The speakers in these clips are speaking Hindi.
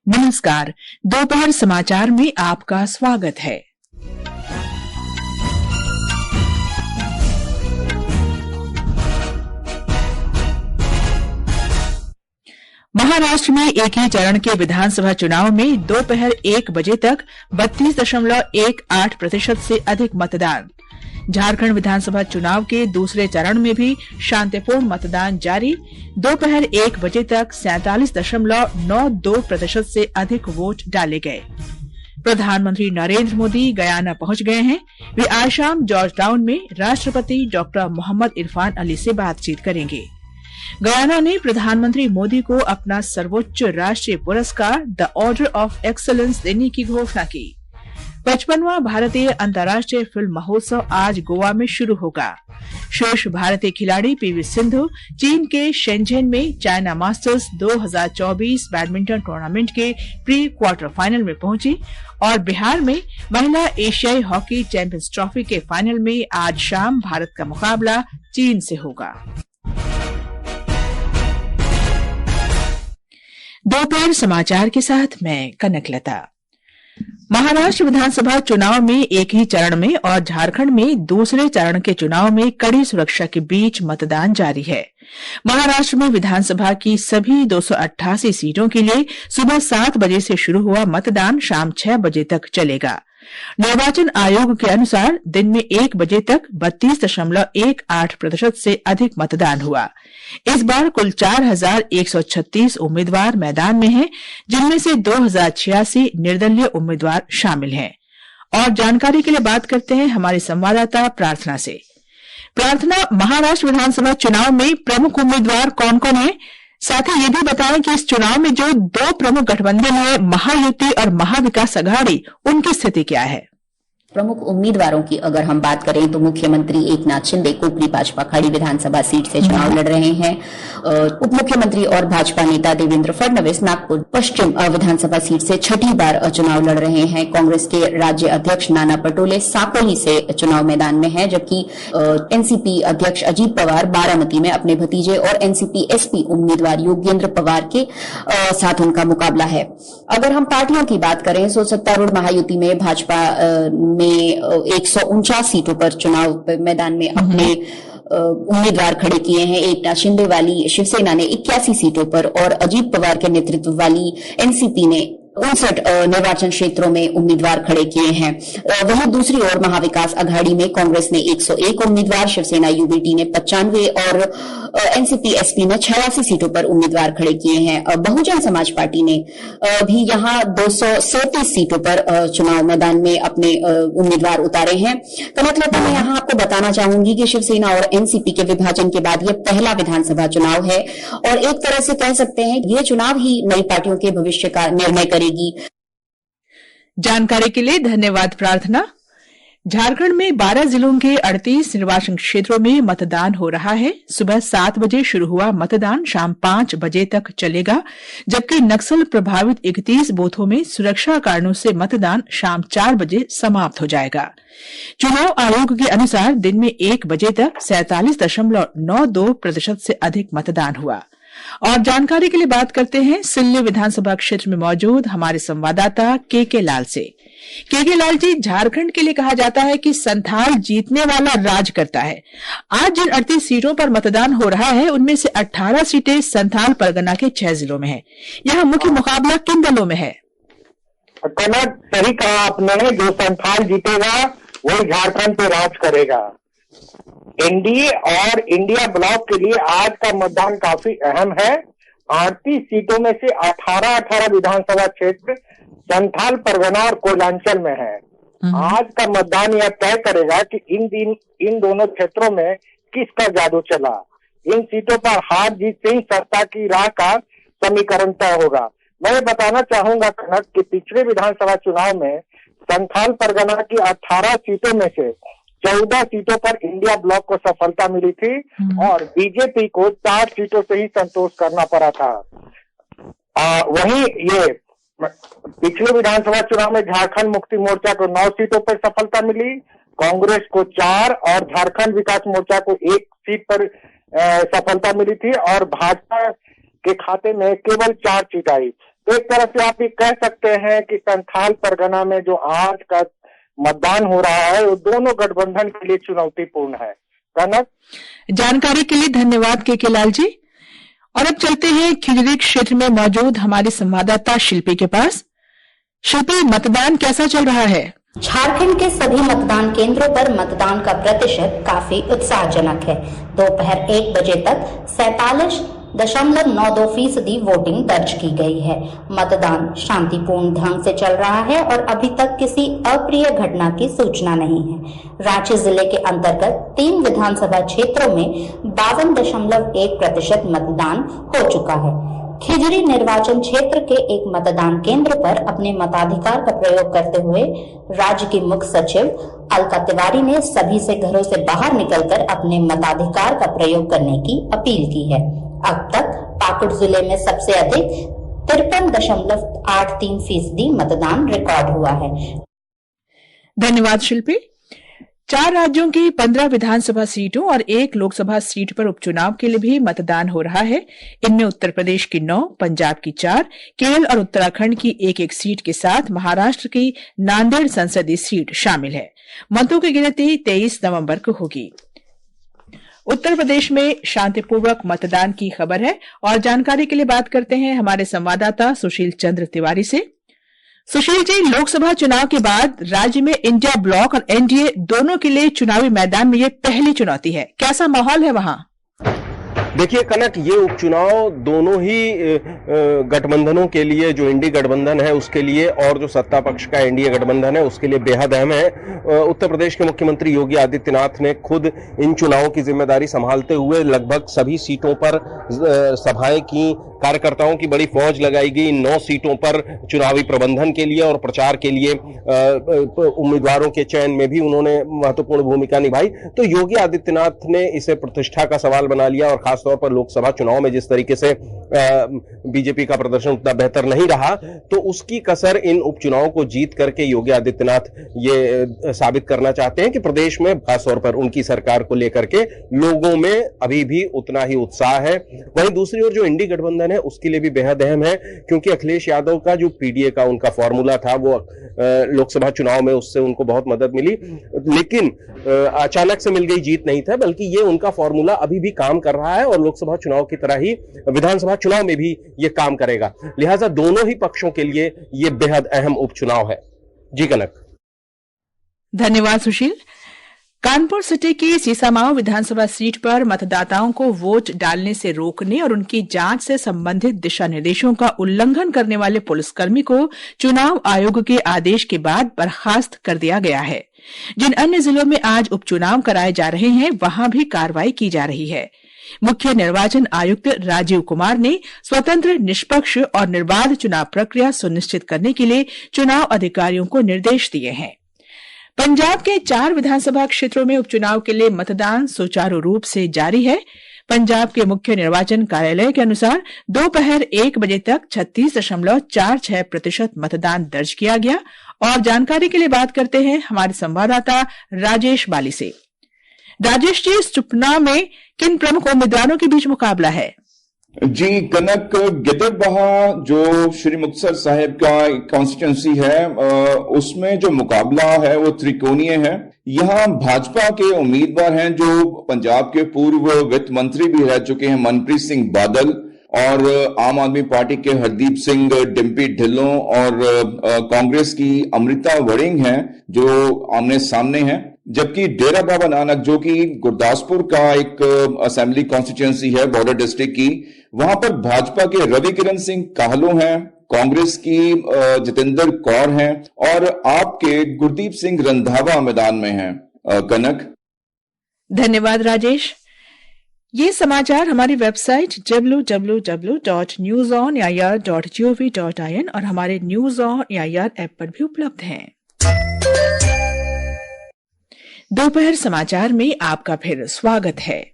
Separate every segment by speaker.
Speaker 1: नमस्कार, दोपहर समाचार में आपका स्वागत है। महाराष्ट्र में एक ही चरण के विधानसभा चुनाव में दोपहर 1 बजे तक 32.18% से अधिक मतदान। झारखंड विधानसभा चुनाव के दूसरे चरण में भी शांतिपूर्ण मतदान जारी। दोपहर 1 बजे तक 47.92% से अधिक वोट डाले गए। प्रधानमंत्री नरेंद्र मोदी गयाना पहुंच गए हैं। वे आज शाम जॉर्ज टाउन में राष्ट्रपति डॉक्टर मोहम्मद इरफान अली से बातचीत करेंगे। गयाना ने प्रधानमंत्री मोदी को अपना सर्वोच्च राष्ट्रीय पुरस्कार द ऑर्डर ऑफ एक्सीलेंस देने की घोषणा की। 55वां भारतीय अंतर्राष्ट्रीय फिल्म महोत्सव आज गोवा में शुरू होगा। शीर्ष भारतीय खिलाड़ी पीवी सिंधु चीन के शेंझेन में चाइना मास्टर्स 2024 बैडमिंटन टूर्नामेंट के प्री क्वार्टर फाइनल में पहुंची और बिहार में महिला एशियाई हॉकी चैंपियंस ट्रॉफी के फाइनल में आज शाम भारत का मुकाबला चीन से होगा। दोपहर समाचार के साथ मैं कनकलता। महाराष्ट्र विधानसभा चुनाव में एक ही चरण में और झारखंड में दूसरे चरण के चुनाव में कड़ी सुरक्षा के बीच मतदान जारी है। महाराष्ट्र में विधानसभा की सभी 288 सीटों के लिए सुबह 7 बजे से शुरू हुआ मतदान शाम 6 बजे तक चलेगा। निर्वाचन आयोग के अनुसार दिन में 1 बजे तक 32.18% से अधिक मतदान हुआ। इस बार कुल 4136 उम्मीदवार मैदान में हैं, जिनमें से 2086 निर्दलीय उम्मीदवार शामिल हैं। और जानकारी के लिए बात करते हैं हमारे संवाददाता प्रार्थना से। प्रार्थना, महाराष्ट्र विधानसभा चुनाव में प्रमुख उम्मीदवार कौन कौन है? साथ ही ये भी बताएं कि इस चुनाव में जो 2 प्रमुख गठबंधन है, महायुति और महाविकास अघाड़ी, उनकी स्थिति क्या है?
Speaker 2: प्रमुख उम्मीदवारों की अगर हम बात करें तो मुख्यमंत्री एकनाथ शिंदे कोपरी भाजपा खड़ी विधानसभा सीट से चुनाव लड़ रहे हैं। उप मुख्यमंत्री और भाजपा नेता देवेंद्र फडणवीस नागपुर पश्चिम विधानसभा सीट से 6ठी बार चुनाव लड़ रहे हैं। कांग्रेस के राज्य अध्यक्ष नाना पटोले साकोली से चुनाव मैदान में हैं, जबकि एनसीपी अध्यक्ष अजीत पवार बारामती में अपने भतीजे और एनसीपी एसपी उम्मीदवार योगेंद्र पवार के साथ उनका मुकाबला है। अगर हम पार्टियों की बात करें तो सत्तारूढ़ महायुति में भाजपा में 149 सीटों पर चुनाव मैदान में अपने उम्मीदवार खड़े किए हैं। एकनाथ शिंदे वाली शिवसेना ने 81 सीटों पर और अजीत पवार के नेतृत्व वाली एनसीपी ने 59 निर्वाचन क्षेत्रों में उम्मीदवार खड़े किए हैं। वहीं दूसरी ओर महाविकास अघाड़ी में कांग्रेस ने 101 उम्मीदवार, शिवसेना यूबीटी ने 95 और एनसीपी एसपी ने 86 सीटों पर उम्मीदवार खड़े किए हैं। बहुजन समाज पार्टी ने भी यहां 237 सीटों पर चुनाव मैदान में अपने उम्मीदवार उतारे हैं। कनकलता, मैं यहां आपको बताना चाहूंगी कि शिवसेना और एनसीपी के विभाजन के बाद यह पहला विधानसभा चुनाव है और एक तरह से कह सकते हैं ये चुनाव ही नई पार्टियों के भविष्य का निर्णय करेगी।
Speaker 1: जानकारी के लिए धन्यवाद प्रार्थना। झारखंड में 12 जिलों के 38 निर्वाचन क्षेत्रों में मतदान हो रहा है। सुबह 7 बजे शुरू हुआ मतदान शाम 5 बजे तक चलेगा, जबकि नक्सल प्रभावित 31 बूथों में सुरक्षा कारणों से मतदान शाम 4 बजे समाप्त हो जाएगा। चुनाव आयोग के अनुसार दिन में 1 बजे तक 47.92% से अधिक मतदान हुआ। और जानकारी के लिए बात करते हैं सिल्ली विधानसभा क्षेत्र में मौजूद हमारे संवाददाता के लाल से। के लाल जी, झारखंड के लिए कहा जाता है कि संथाल जीतने वाला राज करता है। आज जिन 38 सीटों पर मतदान हो रहा है, उनमें से 18 सीटें संथाल परगना के 6 जिलों में है। यहाँ मुख्य मुकाबला किन दलों में है?
Speaker 3: कनक, सही कहा आपने। जो संथाल जीतेगा वही झारखंड पे राज करेगा। एनडीए और इंडिया ब्लॉक के लिए आज का मतदान काफी अहम है। 38 सीटों में से 18 विधानसभा क्षेत्र संथाल परगना और कोयलांचल में है। आज का मतदान यह तय करेगा कि इन दोनों क्षेत्रों में किसका जादू चला। इन सीटों पर हार जीत से ही सत्ता की राह का समीकरण तय होगा। मैं बताना चाहूंगा कनक कि पिछले विधानसभा चुनाव में संथाल परगना की 18 सीटों में से 14 सीटों पर इंडिया ब्लॉक को सफलता मिली थी और बीजेपी को 4 सीटों से ही संतोष करना पड़ा था। वहीं ये पिछले विधानसभा चुनाव में झारखंड मुक्ति मोर्चा को 9 सीटों पर सफलता मिली, कांग्रेस को 4 और झारखंड विकास मोर्चा को 1 सीट पर सफलता मिली थी और भाजपा के खाते में केवल 4 सीट आई। तो एक तरह से आप ये कह सकते हैं कि संथाल परगना में जो आज का मतदान हो रहा है वो दोनों गठबंधन के लिए चुनौतीपूर्ण है। कनक,
Speaker 1: जानकारी के लिए धन्यवाद के लाल जी। और अब चलते हैं खिजरी क्षेत्र में मौजूद हमारे संवाददाता शिल्पी के पास। शिल्पी, मतदान कैसा चल रहा है?
Speaker 2: झारखंड के सभी मतदान केंद्रों पर मतदान का प्रतिशत काफी उत्साहजनक है। दोपहर 1 बजे तक 47.92% वोटिंग दर्ज की गई है। मतदान शांतिपूर्ण ढंग से चल रहा है और अभी तक किसी अप्रिय घटना की सूचना नहीं है। रांची जिले के अंतर्गत 3 विधानसभा क्षेत्रों में 52.1% मतदान हो चुका है। खिजरी निर्वाचन क्षेत्र के एक मतदान केंद्र पर अपने मताधिकार का प्रयोग करते हुए राज्य की मुख्य सचिव अलका तिवारी ने सभी से घरों से बाहर निकलकर अपने मताधिकार का प्रयोग करने की अपील की है। अब तक पाकुड़ जिले में सबसे अधिक 53.83% मतदान रिकॉर्ड हुआ है।
Speaker 1: धन्यवाद शिल्पी। 4 राज्यों की 15 विधानसभा सीटों और 1 लोकसभा सीट पर उपचुनाव के लिए भी मतदान हो रहा है। इनमें उत्तर प्रदेश की 9, पंजाब की 4, केरल और उत्तराखंड की 1-1 सीट के साथ महाराष्ट्र की नांदेड़ संसदीय सीट शामिल है। मतों की गिनती 23 नवंबर को होगी। उत्तर प्रदेश में शांतिपूर्वक मतदान की खबर है और जानकारी के लिए बात करते हैं हमारे संवाददाता सुशील चंद्र तिवारी से। सुशील जी, लोकसभा चुनाव के बाद राज्य में इंडिया ब्लॉक और एनडीए दोनों के लिए चुनावी मैदान में ये पहली चुनौती है। कैसा माहौल है वहां?
Speaker 4: देखिए कनक, ये उपचुनाव दोनों ही गठबंधनों के लिए, जो इंडी गठबंधन है उसके लिए और जो सत्ता पक्ष का एनडीए गठबंधन है उसके लिए बेहद अहम है। उत्तर प्रदेश के मुख्यमंत्री योगी आदित्यनाथ ने खुद इन चुनावों की जिम्मेदारी संभालते हुए लगभग सभी सीटों पर सभाएं की, कार्यकर्ताओं की बड़ी फौज लगाई गई। 9 सीटों पर चुनावी प्रबंधन के लिए और प्रचार के लिए उम्मीदवारों के चयन में भी उन्होंने महत्वपूर्ण भूमिका निभाई। तो योगी आदित्यनाथ ने इसे प्रतिष्ठा का सवाल बना लिया और खासतौर पर लोकसभा चुनाव में जिस तरीके से बीजेपी का प्रदर्शन उतना बेहतर नहीं रहा, तो उसकी कसर इन उपचुनावों को जीत करके योगी आदित्यनाथ ये साबित करना चाहते हैं कि प्रदेश में खासतौर पर उनकी सरकार को लेकर के लोगों में अभी भी उतना ही उत्साह है। वहीं दूसरी ओर जो इंडी गठबंधन है उसके लिए भी बेहद अहम है, क्योंकि अखिलेश यादव का जो पीडीए का उनका फॉर्मूला था वो लोकसभा चुनाव में उससे उनको बहुत मदद मिली, लेकिन अचानक से मिल गई जीत नहीं था, बल्कि ये उनका फॉर्मूला अभी भी काम कर रहा है और लोकसभा चुनाव की तरह ही विधानसभा चुनाव में भी ये काम करेगा। लिहाजा दोनों ही पक्षों के लिए ये बेहद अहम उपचुनाव है। जी कनक।
Speaker 1: धन्यवाद सुशील। कानपुर सिटी की सीसामाओ विधानसभा सीट पर मतदाताओं को वोट डालने से रोकने और उनकी जांच से संबंधित दिशा निर्देशों का उल्लंघन करने वाले पुलिसकर्मी को चुनाव आयोग के आदेश के बाद बर्खास्त कर दिया गया है। जिन अन्य जिलों में आज उपचुनाव कराए जा रहे हैं वहां भी कार्रवाई की जा रही है। मुख्य निर्वाचन आयुक्त राजीव कुमार ने स्वतंत्र, निष्पक्ष और निर्बाध चुनाव प्रक्रिया सुनिश्चित करने के लिए चुनाव अधिकारियों को निर्देश दिए हैं। पंजाब के 4 विधानसभा क्षेत्रों में उपचुनाव के लिए मतदान सुचारू रूप से जारी है। पंजाब के मुख्य निर्वाचन कार्यालय के अनुसार दोपहर 1 बजे तक 36.46% मतदान दर्ज किया गया। और जानकारी के लिए बात करते हैं हमारे संवाददाता राजेश बाली से। राजेश जी, इस चुनाव में किन प्रमुख उम्मीदवारों के बीच मुकाबला है?
Speaker 5: जी कनक, गिदरबहा जो श्री मुक्तसर साहिब का कॉन्स्टिट्यूंसी है उसमें जो मुकाबला है वो त्रिकोणीय है। यहाँ भाजपा के उम्मीदवार हैं जो पंजाब के पूर्व वित्त मंत्री भी रह चुके हैं, मनप्रीत सिंह बादल, और आम आदमी पार्टी के हरदीप सिंह डिम्पी ढिल्लों और कांग्रेस की अमृता वड़िंग हैं जो आमने सामने हैं। जबकि डेरा बाबा नानक जो कि गुरदासपुर का एक असेंबली कॉन्स्टिट्यूंसी है बॉर्डर डिस्ट्रिक्ट की, वहां पर भाजपा के रवि किरण सिंह काहलो हैं, कांग्रेस की जितेंद्र कौर हैं और आपके गुरदीप सिंह रंधावा मैदान में हैं। कनक।
Speaker 1: धन्यवाद राजेश। ये समाचार हमारी वेबसाइट www.newsonair.gov.in और हमारे न्यूज ऑन एआईआर ऐप पर भी उपलब्ध हैं। दोपहर समाचार में आपका फिर स्वागत है।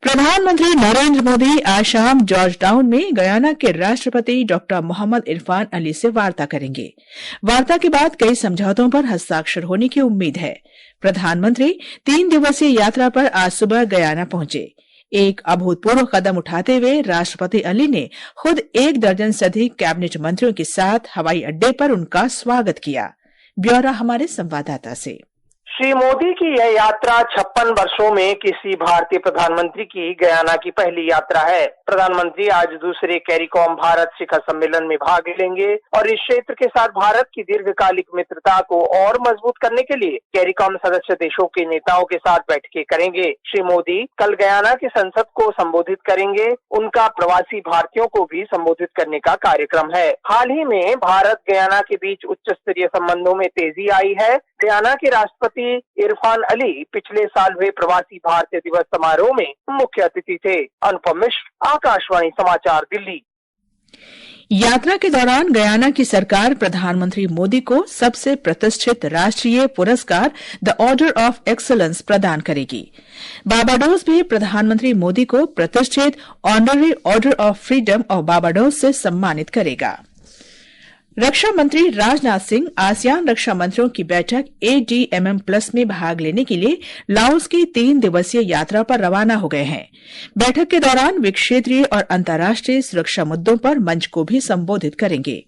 Speaker 1: प्रधानमंत्री नरेंद्र मोदी आज शाम जॉर्ज टाउन में गयाना के राष्ट्रपति डॉक्टर मोहम्मद इरफान अली से वार्ता करेंगे। वार्ता के बाद कई समझौतों पर हस्ताक्षर होने की उम्मीद है। प्रधानमंत्री 3 दिवसीय यात्रा पर आज सुबह गयाना पहुंचे। एक अभूतपूर्व कदम उठाते हुए राष्ट्रपति अली ने खुद 1 दर्जन से अधिक कैबिनेट मंत्रियों के साथ हवाई अड्डे पर उनका स्वागत किया। ब्यौरा हमारे संवाददाता से।
Speaker 3: श्री मोदी की यह यात्रा 56 वर्षों में किसी भारतीय प्रधानमंत्री की गयाना की पहली यात्रा है। प्रधानमंत्री आज दूसरे कैरिकॉम भारत शिखर सम्मेलन में भाग लेंगे और इस क्षेत्र के साथ भारत की दीर्घकालिक मित्रता को और मजबूत करने के लिए कैरिकॉम सदस्य देशों के नेताओं के साथ बैठकें करेंगे। श्री मोदी कल गयाना की संसद को संबोधित करेंगे। उनका प्रवासी भारतीयों को भी संबोधित करने का कार्यक्रम है। हाल ही में भारत गयाना के बीच उच्च स्तरीय संबंधों में तेजी आई है। गयाना के राष्ट्रपति इरफान अली पिछले साल हुए प्रवासी भारतीय दिवस समारोह में मुख्य अतिथि थे। अनुपम मिश्र, आकाशवाणी समाचार, दिल्ली।
Speaker 1: यात्रा के दौरान गयाना की सरकार प्रधानमंत्री मोदी को सबसे प्रतिष्ठित राष्ट्रीय पुरस्कार द ऑर्डर ऑफ एक्सीलेंस प्रदान करेगी। बारबाडोस भी प्रधानमंत्री मोदी को प्रतिष्ठित honorary order of freedom of Barbados से सम्मानित करेगा। रक्षा मंत्री राजनाथ सिंह आसियान रक्षा मंत्रियों की बैठक ADMM+ में भाग लेने के लिए लाओस की 3 दिवसीय यात्रा पर रवाना हो गए हैं। बैठक के दौरान वे क्षेत्रीय और अंतर्राष्ट्रीय सुरक्षा मुद्दों पर मंच को भी संबोधित करेंगे।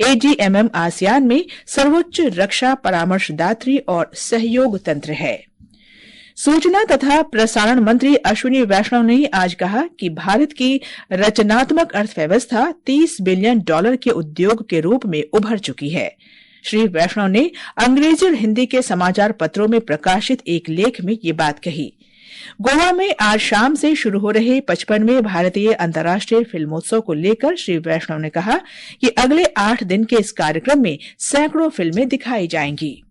Speaker 1: ADMM आसियान में सर्वोच्च रक्षा परामर्शदात्री और सहयोग तंत्र है। सूचना तथा प्रसारण मंत्री अश्विनी वैष्णव ने आज कहा कि भारत की रचनात्मक अर्थव्यवस्था $30 बिलियन के उद्योग के रूप में उभर चुकी है। श्री वैष्णव ने अंग्रेजी और हिंदी के समाचार पत्रों में प्रकाशित एक लेख में ये बात कही। गोवा में आज शाम से शुरू हो रहे 55वें भारतीय अंतर्राष्ट्रीय फिल्मोत्सव को लेकर श्री वैष्णव ने कहा कि अगले 8 दिन के इस कार्यक्रम में सैकड़ों फिल्में दिखाई जाएंगी।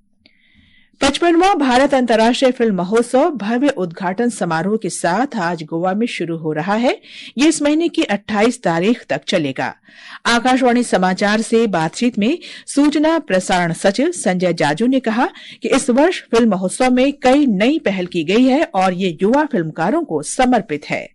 Speaker 1: 55वां भारत अंतर्राष्ट्रीय फिल्म महोत्सव भव्य उद्घाटन समारोह के साथ आज गोवा में शुरू हो रहा है। ये इस महीने की 28 तारीख तक चलेगा। आकाशवाणी समाचार से बातचीत में सूचना प्रसारण सचिव संजय जाजू ने कहा कि इस वर्ष फिल्म महोत्सव में कई नई पहल की गई है और ये युवा फिल्मकारों को समर्पित है।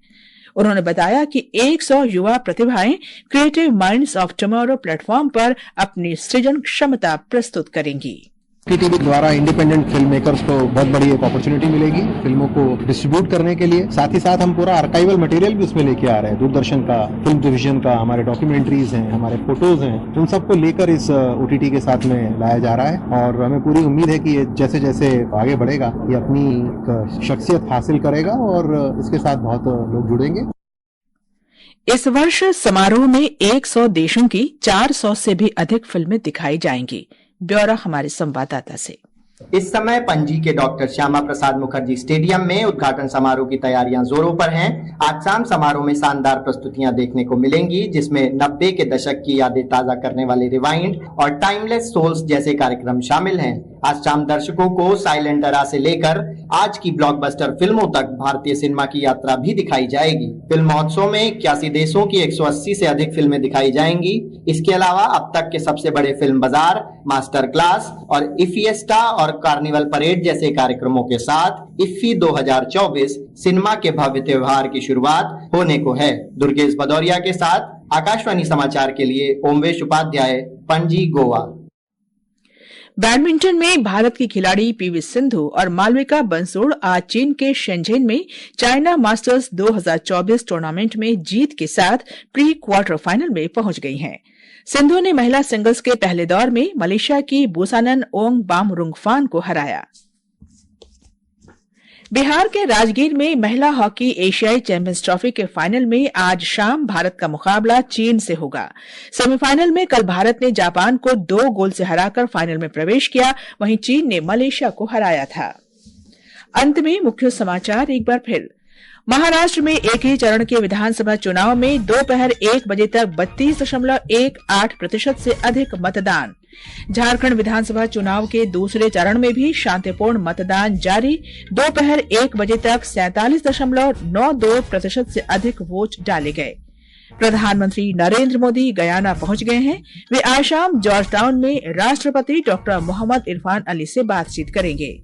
Speaker 1: उन्होंने बताया कि 100 युवा प्रतिभाएं creative minds of tomorrow platform पर अपनी सृजन क्षमता प्रस्तुत करेंगी।
Speaker 6: टीवी द्वारा इंडिपेंडेंट फिल्म मेकर्स को बहुत बड़ी एक अपॉर्चुनिटी मिलेगी फिल्मों को डिस्ट्रीब्यूट करने के लिए। साथ ही साथ हम पूरा आर्काइवल मटेरियल भी उसमें लेके आ रहे हैं। दूरदर्शन का, फिल्म डिवीजन का, हमारे डॉक्यूमेंट्रीज हैं, हमारे फोटोज हैं, उन सबको लेकर इस OTT के साथ में लाया जा रहा है और हमें पूरी उम्मीद है कि ये जैसे जैसे आगे बढ़ेगा ये अपनी शख्सियत हासिल करेगा और इसके साथ बहुत लोग जुड़ेंगे।
Speaker 1: इस वर्ष समारोह में 100 देशों की 400 से भी अधिक फिल्में दिखाई जाएंगी। ब्यौरा हमारे संवाददाता से।
Speaker 7: इस समय पणजी के डॉक्टर श्यामा प्रसाद मुखर्जी स्टेडियम में उद्घाटन समारोह की तैयारियां जोरों पर हैं। आज शाम समारोह में शानदार प्रस्तुतियां देखने को मिलेंगी जिसमें 90 के दशक की यादें ताजा करने वाले रिवाइंड और टाइमलेस सोल्स जैसे कार्यक्रम शामिल हैं। आज शाम दर्शकों को साइलेंट एरा से लेकर आज की ब्लॉकबस्टर फिल्मों तक भारतीय सिनेमा की यात्रा भी दिखाई जाएगी। फिल्म महोत्सव में 81 देशों की 180 से अधिक फिल्में दिखाई जाएंगी। इसके अलावा अब तक के सबसे बड़े फिल्म बाजार, मास्टर क्लास और इफिएस्टा और कार्निवल परेड जैसे कार्यक्रमों के साथ इफ्फी 2024 सिनेमा के भव्य त्योहार की शुरुआत होने को है। दुर्गेश भदौरिया के साथ आकाशवाणी समाचार के लिए ओमवेश उपाध्याय, पणजी, गोवा।
Speaker 1: बैडमिंटन में भारत की खिलाड़ी PV सिंधु और मालविका बंसोड़ आज चीन के शेंझेन में चाइना मास्टर्स 2024 टूर्नामेंट में जीत के साथ प्री क्वार्टर फाइनल में पहुंच गई हैं। सिंधु ने महिला सिंगल्स के पहले दौर में मलेशिया की बुसानन ओंग बाम रुंगफान को हराया। बिहार के राजगीर में महिला हॉकी एशियाई चैंपियंस ट्रॉफी के फाइनल में आज शाम भारत का मुकाबला चीन से होगा। सेमीफाइनल में कल भारत ने जापान को 2 गोल से हराकर फाइनल में प्रवेश किया, वहीं चीन ने मलेशिया को हराया था। अंत में मुख्य समाचार एक बार फिर। महाराष्ट्र में एक ही चरण के विधानसभा चुनाव में दोपहर 1 बजे तक 32.18% से अधिक मतदान। झारखंड विधानसभा चुनाव के दूसरे चरण में भी शांतिपूर्ण मतदान जारी। दोपहर 1 बजे तक 47.92% से अधिक वोट डाले गए। प्रधानमंत्री नरेंद्र मोदी गयाना पहुंच गए हैं। वे आज शाम जॉर्ज टाउन में राष्ट्रपति डॉक्टर मोहम्मद इरफान अली से बातचीत करेंगे।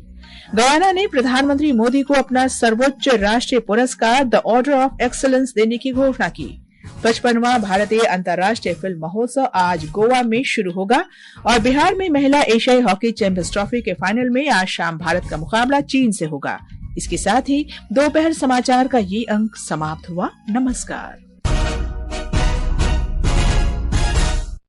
Speaker 1: गयाना ने प्रधानमंत्री मोदी को अपना सर्वोच्च राष्ट्रीय पुरस्कार द ऑर्डर ऑफ एक्सीलेंस देने की घोषणा की। 55वां भारतीय अंतर्राष्ट्रीय फिल्म महोत्सव आज गोवा में शुरू होगा और बिहार में महिला एशियाई हॉकी चैंपियंस ट्रॉफी के फाइनल में आज शाम भारत का मुकाबला चीन से होगा। इसके साथ ही दोपहर समाचार का ये अंक समाप्त हुआ। नमस्कार।